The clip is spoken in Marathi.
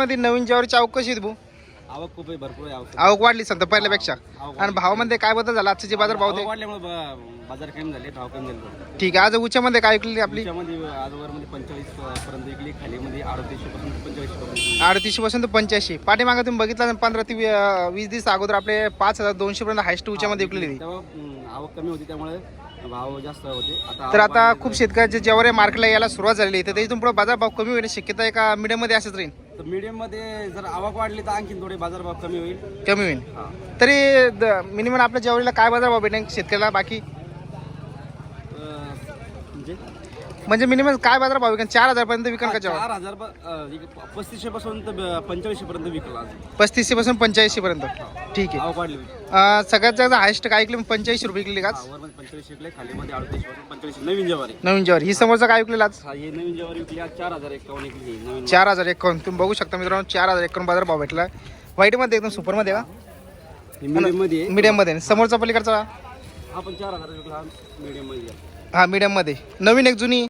मध्ये नवीन ज्वारीची आवक कशी आहे भाऊ? आवक खूप आहे, भरपूर आहे आवक. आवक वाढली सांगता पहिल्यापेक्षा. आवक आणि भावामध्ये काय बदल झाला आजचे जे बाजार भाव ते? आवक वाढल्यामुळे बाजार कमी झाले, भाव कमी झाले. ठीक आहे. आज उच्यामध्ये काय विकली आपली? त्याच्यामध्ये आजवरमध्ये 45 पर्यंत विकली, खालीमध्ये 38 पासून 45 पर्यंत. 38 पासून तर 85. पाठीमागे तुम्ही बघितला 15 ते 20 दिवस अगोदर आपले 5200 पर्यंत हायस्ट उच्यामध्ये विकलेली. तेव्हा आवक कमी होती, त्यामुळे भाव जास्त होते. तर आता खूप शेतकऱ्याचे ज्वारी मार्केटला यायला सुरुवात झालेली आहे, तर त्याच्यातून पुढे बाजार भाव कमी होण्याची शक्यता आहे का मीडियम मध्ये असंच राहील? तर मीडियम मध्ये जर आवक वाढली तर आणखी थोडे बाजारभाव कमी होईल. कमी होईल. हा. तरी मिनिमम आपल्या ज्वारीला काय बाजार भाव भेटेल शेतकऱ्याला बाकी? म्हणजे मिनिमम काय बाजार भाव विकेल? 4000 पर्यंत विकेल का ज्वारी? 4000 3500 पासून तर 4500 पर्यंत विकला. 3500 पासून 85 पर्यंत. ठीक आहे. आवक वाढली. सगळ्यात जास्त हायस्ट काय विकली? 85 रुपये विकली का? वरमध्ये 45 विकले, खालीमध्ये 38 पासून 45. नवीन ज्वारी. नवीन ज्वारी ही समोरचा काय विकलेला आज? हा, हे नवीन ज्वारी विकली आज 4051 विकली. नवीन 4051. तुम्ही बघू शकता मित्रांनो, 4051 बाजार भाव भेटला. व्हाईट मध्ये एकदम सुपर मध्ये का? मीडियम मध्ये आहे. मीडियम मध्ये. समोरचा पलीकडचा हा पण 4000 विकला मीडियम मध्ये. हा मीडियम मध्ये. नवीन एक जुनी